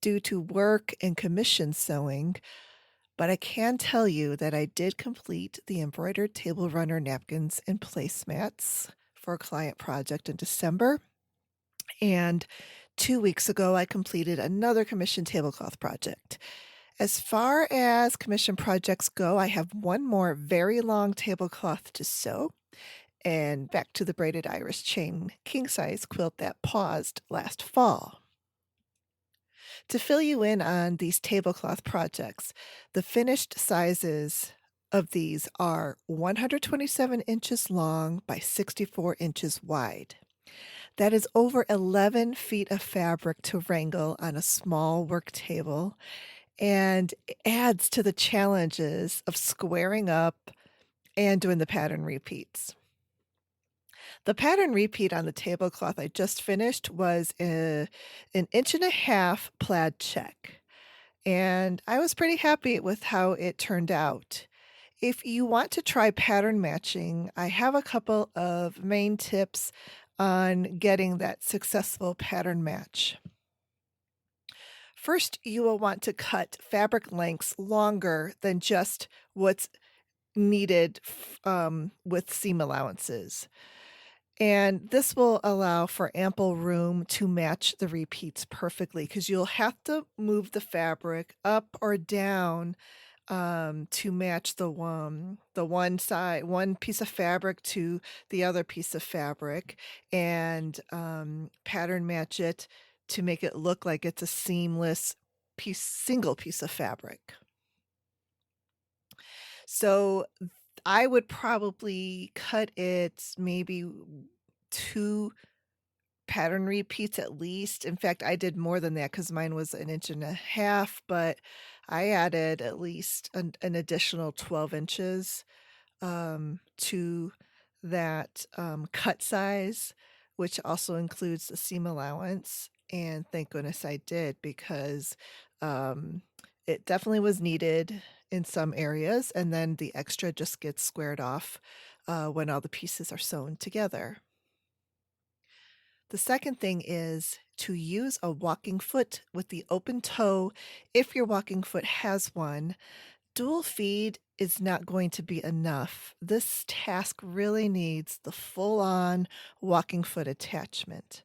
due to work and commission sewing, but I can tell you that I did complete the embroidered table runner napkins and placemats for a client project in December. And 2 weeks ago, I completed another commission tablecloth project. As far as commission projects go, I have one more very long tablecloth to sew, and back to the braided iris chain king size quilt that paused last fall. To fill you in on these tablecloth projects, the finished sizes of these are 127 inches long by 64 inches wide. That is over 11 feet of fabric to wrangle on a small work table, and adds to the challenges of squaring up and doing the pattern repeats. The pattern repeat on the tablecloth I just finished was an 1.5-inch plaid check, and I was pretty happy with how it turned out. If you want to try pattern matching, I have a couple of main tips on getting that successful pattern match. First, you will want to cut fabric lengths longer than just what's needed with seam allowances. And this will allow for ample room to match the repeats perfectly, because you'll have to move the fabric up or down to match the one piece of fabric to the other piece of fabric, and pattern match it to make it look like it's a seamless single piece of fabric. So I would probably cut it maybe 2 pattern repeats at least. In fact, I did more than that because mine was 1.5 inches, but I added at least an additional 12 inches to that cut size, which also includes the seam allowance. And thank goodness I did, because it definitely was needed in some areas, and then the extra just gets squared off when all the pieces are sewn together. The second thing is to use a walking foot with the open toe if your walking foot has one. Dual feed is not going to be enough. This task really needs the full-on walking foot attachment.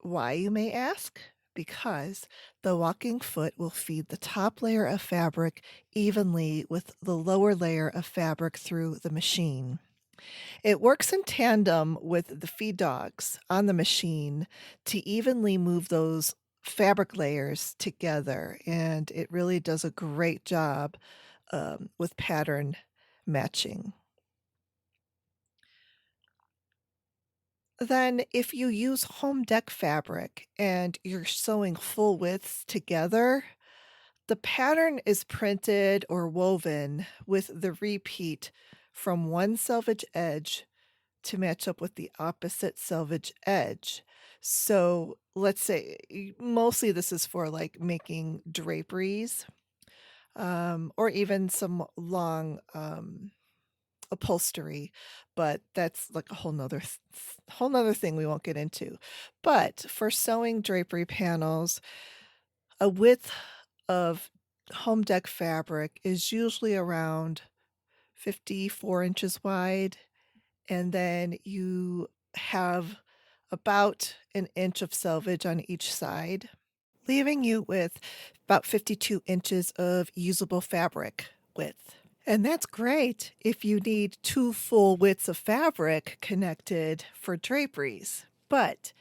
Why, you may ask? Because the walking foot will feed the top layer of fabric evenly with the lower layer of fabric through the machine. It works in tandem with the feed dogs on the machine to evenly move those fabric layers together, and it really does a great job with pattern matching. Then, if you use home deck fabric and you're sewing full widths together, the pattern is printed or woven with the repeat from one selvage edge to match up with the opposite selvage edge. So let's say mostly this is for like making draperies, or even some long upholstery, but that's like a whole nother thing we won't get into. But for sewing drapery panels, a width of home deck fabric is usually around 54 inches wide, and then you have about an inch of selvage on each side, leaving you with about 52 inches of usable fabric width. And that's great if you need 2 full widths of fabric connected for draperies. But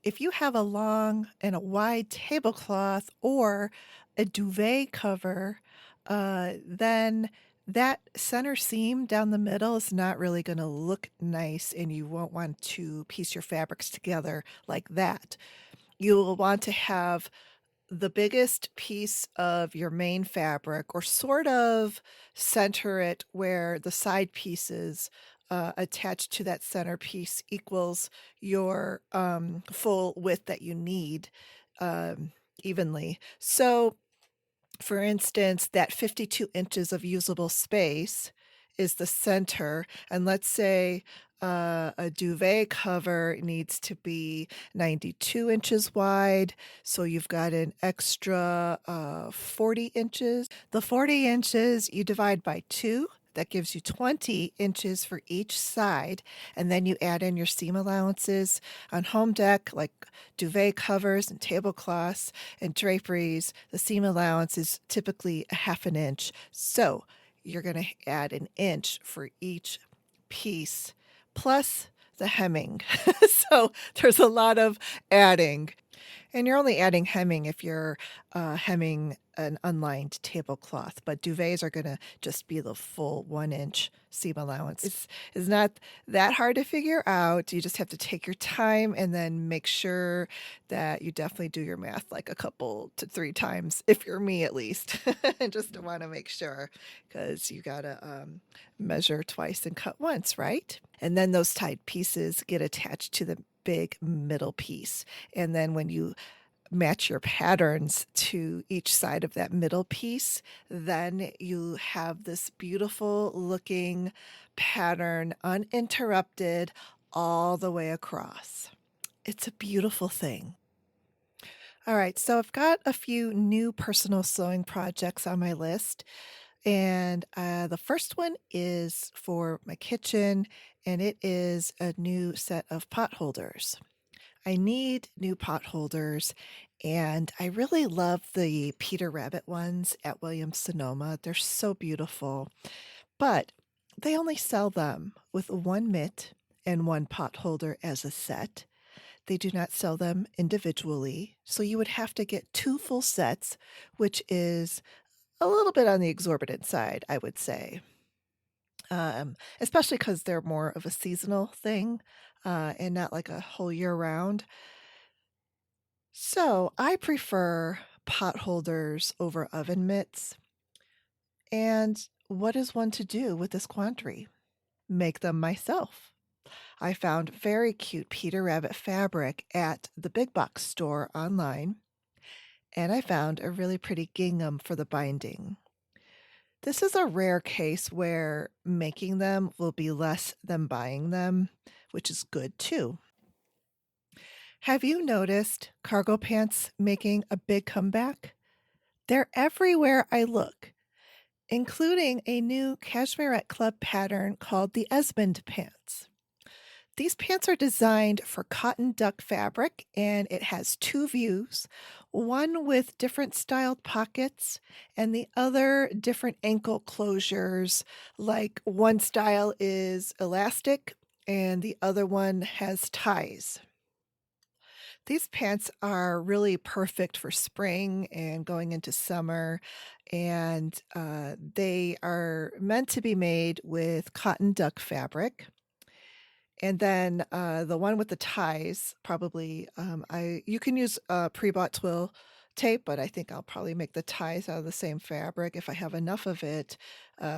if you have a long and a wide tablecloth or a duvet cover, then that center seam down the middle is not really going to look nice, and you won't want to piece your fabrics together like that. You will want to have the biggest piece of your main fabric, or sort of center it where the side pieces attached to that center piece equals your full width that you need evenly. So, for instance, that 52 inches of usable space is the center, and let's say a duvet cover needs to be 92 inches wide, so you've got an extra 40 inches. The 40 inches you divide by 2. That gives you 20 inches for each side, and then you add in your seam allowances. On home deck, like duvet covers and tablecloths and draperies, the seam allowance is typically a 1/2 inch. So you're going to add an inch for each piece, plus the hemming. So there's a lot of adding. And you're only adding hemming if you're hemming an unlined tablecloth, but duvets are going to just be the full 1-inch seam allowance. It's not that hard to figure out. You just have to take your time and then make sure that you definitely do your math like a couple to 3 times, if you're me at least, just to want to make sure, because you got to measure twice and cut once, right? And then those tied pieces get attached to the big middle piece. And then when you match your patterns to each side of that middle piece, then you have this beautiful looking pattern uninterrupted all the way across. It's a beautiful thing. All right, so I've got a few new personal sewing projects on my list. And the first one is for my kitchen, and it is a new set of pot holders. I need new pot holders, And I really love the Peter Rabbit ones at Williams Sonoma. They're so beautiful, but they only sell them with one mitt and one pot holder as a set. They do not sell them individually, so you would have to get two full sets, which is a little bit on the exorbitant side, I would say. Especially because they're more of a seasonal thing, and not like a whole year round. So I prefer pot holders over oven mitts. And what is one to do with this quandary? Make them myself. I found very cute Peter Rabbit fabric at the big box store online, and I found a really pretty gingham for the binding. This is a rare case where making them will be less than buying them, which is good too. Have you noticed cargo pants making a big comeback? They're everywhere I look, including a new Cashmerette Club pattern called the Esmond pants. These pants are designed for cotton duck fabric, and it has two views, one with different styled pockets and the other different ankle closures. Like one style is elastic and the other one has ties. These pants are really perfect for spring and going into summer, and they are meant to be made with cotton duck fabric. And then the one with the ties, probably, you can use pre-bought twill tape, but I think I'll probably make the ties out of the same fabric if I have enough of it,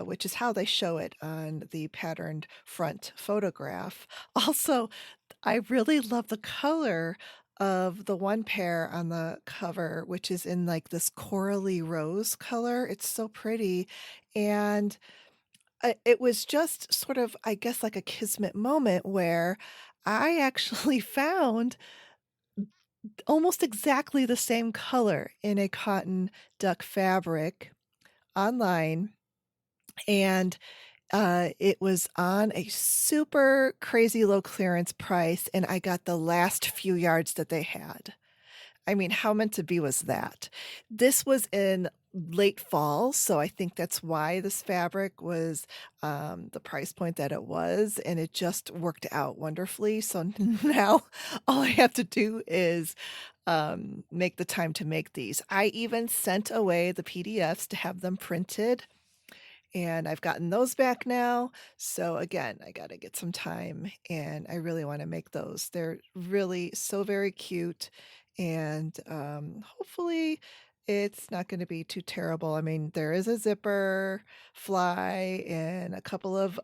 which is how they show it on the patterned front photograph. Also, I really love the color of the one pair on the cover, which is in like this corally rose color. It's so pretty. And it was just sort of, I guess, like a kismet moment where I actually found almost exactly the same color in a cotton duck fabric online. And it was on a super crazy low clearance price, and I got the last few yards that they had. I mean, how meant to be was that? This was in late fall, so I think that's why this fabric was the price point that it was, and it just worked out wonderfully. So now all I have to do is make the time to make these. I even sent away the PDFs to have them printed, and I've gotten those back now. So again, I got to get some time, and I really want to make those. They're really so very cute, and hopefully it's not going to be too terrible. I mean, there is a zipper fly and a couple of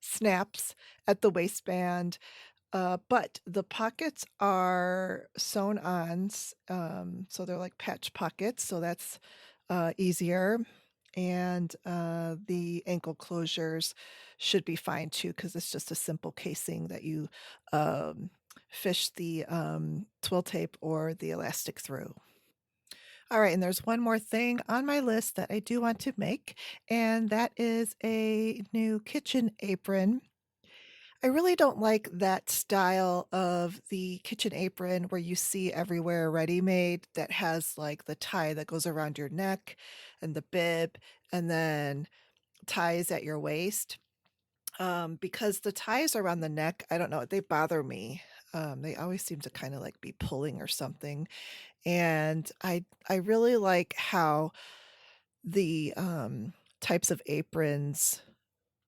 snaps at the waistband, but the pockets are sewn on, so they're like patch pockets, so that's easier. And the ankle closures should be fine too, because it's just a simple casing that you um, fish the twill tape or the elastic through. All right, and there's one more thing on my list that I do want to make, and that is a new kitchen apron. I really don't like that style of the kitchen apron where you see everywhere ready-made that has like the tie that goes around your neck and the bib and then ties at your waist. Because the ties around the neck, I don't know, they bother me. They always seem to kind of like be pulling or something. And I really like how the types of aprons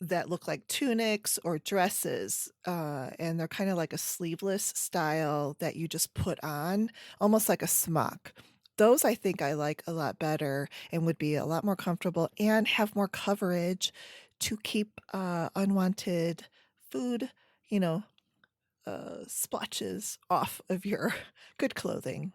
that look like tunics or dresses, and they're kind of like a sleeveless style that you just put on, almost like a smock. Those I think I like a lot better and would be a lot more comfortable and have more coverage to keep unwanted food, you know, splotches off of your good clothing.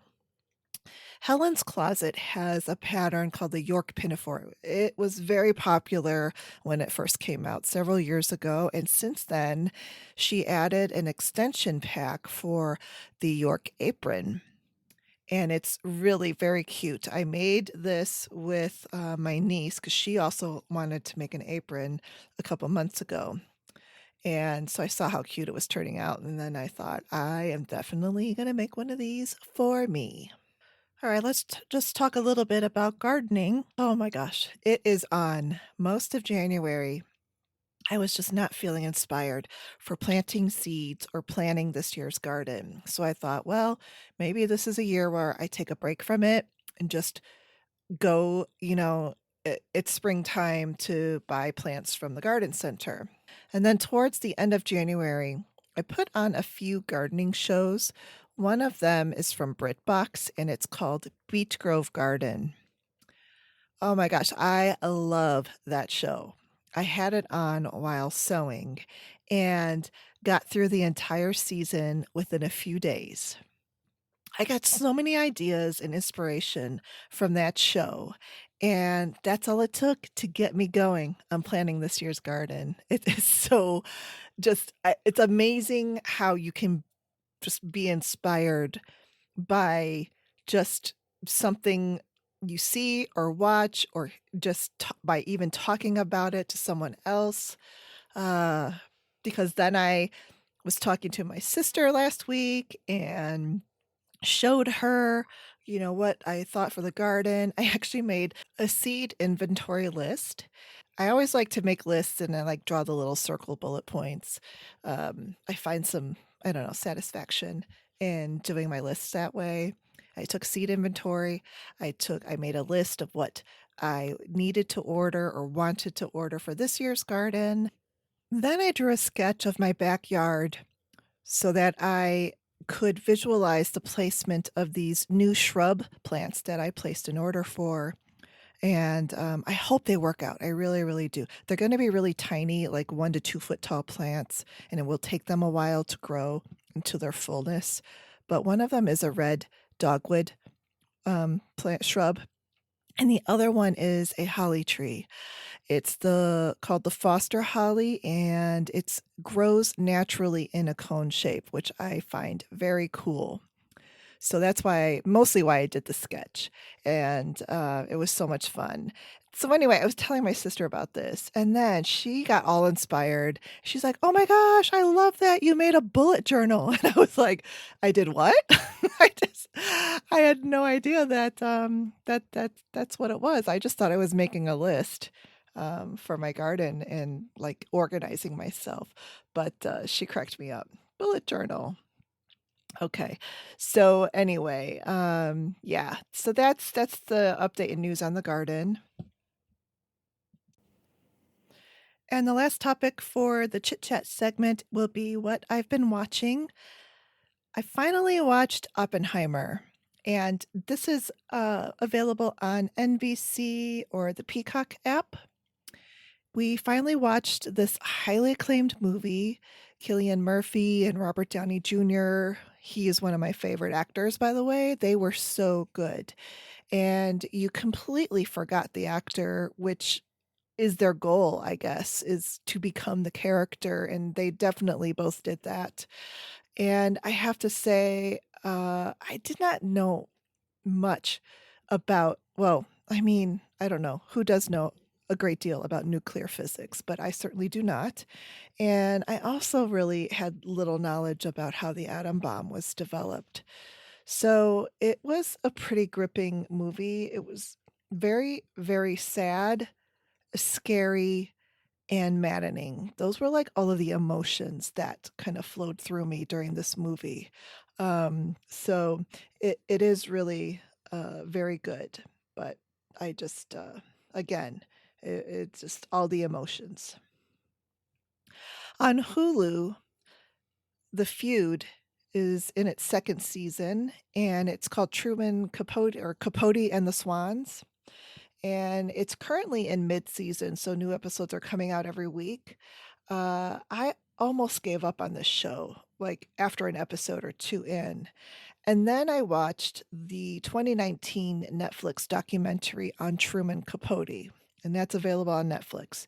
Helen's Closet has a pattern called the York Pinafore. It was very popular when it first came out several years ago, and since then, she added an extension pack for the York apron, and it's really very cute. I made this with my niece because she also wanted to make an apron a couple months ago. And so I saw how cute it was turning out. And then I thought, I am definitely going to make one of these for me. All right, let's just talk a little bit about gardening. Oh my gosh, it is on most of January. I was just not feeling inspired for planting seeds or planning this year's garden. So I thought, well, maybe this is a year where I take a break from it and just go, it's springtime to buy plants from the garden center. And then towards the end of January, I put on a few gardening shows. One of them is from BritBox and it's called Beech Grove Garden. Oh my gosh, I love that show. I had it on while sewing and got through the entire season within a few days. I got so many ideas and inspiration from that show, and that's all it took to get me going on planning this year's garden. It is so it's amazing how you can just be inspired by just something you see or watch, or just by even talking about it to someone else. Uh, because then I was talking to my sister last week and showed her, what I thought for the garden. I actually made a seed inventory list. I always like to make lists and I like draw the little circle bullet points. I find some, I don't know, satisfaction in doing my lists that way. I took seed inventory. I made a list of what I needed to order or wanted to order for this year's garden. Then I drew a sketch of my backyard so that I could visualize the placement of these new shrub plants that I placed an order for. And I hope they work out. I really, really do. They're going to be really tiny, like 1 to 2 foot tall plants, and it will take them a while to grow into their fullness. But one of them is a red dogwood plant shrub, and the other one is a holly tree. It's called the Foster holly, and it grows naturally in a cone shape, which I find very cool. So that's mostly why I did the sketch, and it was so much fun. So anyway, I was telling my sister about this, and then she got all inspired. She's like, "Oh my gosh, I love that you made a bullet journal." And I was like, "I did what?" I had no idea that's what it was. I just thought I was making a list for my garden and like organizing myself. But she cracked me up. Bullet journal. Okay. So anyway, yeah. So that's the update and news on the garden. And the last topic for the chit chat segment will be what I've been watching. I finally watched Oppenheimer, and this is available on NBC or the Peacock app. We finally watched this highly acclaimed movie. Cillian Murphy and Robert Downey Jr. He is one of my favorite actors, by the way. They were so good. And you completely forgot the actor, which is their goal, I guess, is to become the character. And they definitely both did that. And I have to say, I did not know much about, well, I mean, I don't know. Who does know a great deal about nuclear physics? But I certainly do not. And I also really had little knowledge about how the atom bomb was developed. So it was a pretty gripping movie. It was very, very sad, scary, and maddening. Those were like all of the emotions that kind of flowed through me during this movie. So it is really very good, but I just, again, it's just all the emotions. On Hulu, The Feud is in its second season, and it's called Truman Capote or Capote and the Swans. And it's currently in mid-season, so new episodes are coming out every week. I almost gave up on this show, like after an episode or two in. And then I watched the 2019 Netflix documentary on Truman Capote, and that's available on Netflix.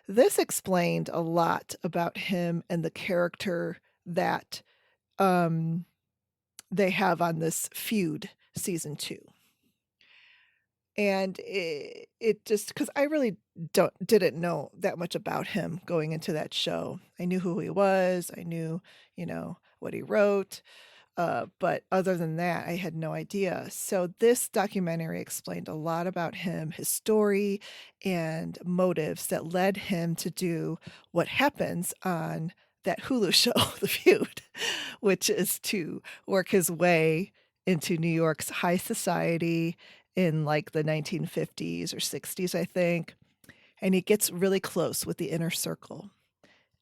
This explained a lot about him and the character that they have on this Feud season 2. And it just, because I really didn't know that much about him going into that show. I knew who he was. I knew, what he wrote. But other than that, I had no idea. So this documentary explained a lot about him, his story, and motives that led him to do what happens on that Hulu show, The Feud, which is to work his way into New York's high society in like the 1950s or 60s, I think. And he gets really close with the inner circle.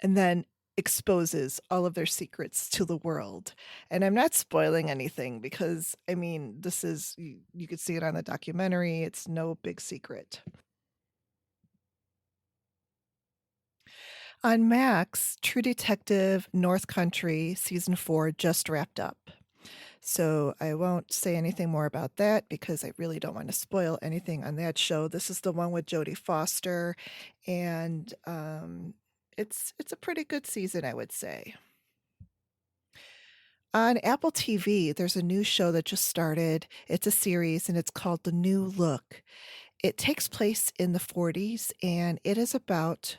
And then exposes all of their secrets to the world. And I'm not spoiling anything because, I mean, this is, you could see it on the documentary. It's no big secret. On Max, True Detective North Country Season 4 just wrapped up. So I won't say anything more about that because I really don't want to spoil anything on that show. This is the one with Jodie Foster, and it's a pretty good season, I would say. On Apple TV, there's a new show that just started. It's a series, and it's called The New Look. It takes place in the 40s, and it is about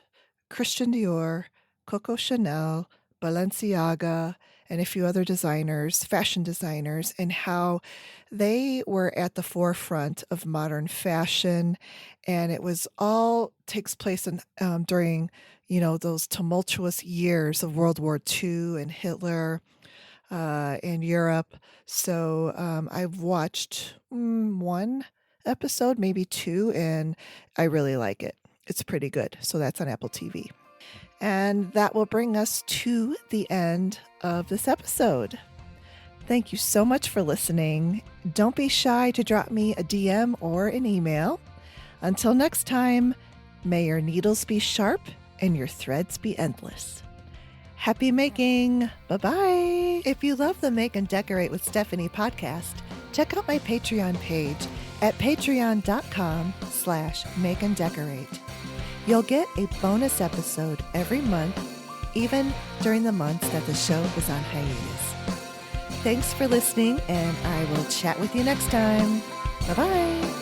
Christian Dior, Coco Chanel, Balenciaga, and a few other designers, fashion designers, and how they were at the forefront of modern fashion. And it was all takes place during, those tumultuous years of World War II and Hitler in Europe. So I've watched one episode, maybe two, and I really like it. It's pretty good. So that's on Apple TV. And that will bring us to the end of this episode. Thank you so much for listening. Don't be shy to drop me a DM or an email. Until next time, may your needles be sharp and your threads be endless. Happy making. Bye-bye. If you love the Make and Decorate with Stephanie podcast, check out my Patreon page at patreon.com/makeanddecorate. You'll get a bonus episode every month, even during the months that the show is on hiatus. Thanks for listening, and I will chat with you next time. Bye-bye.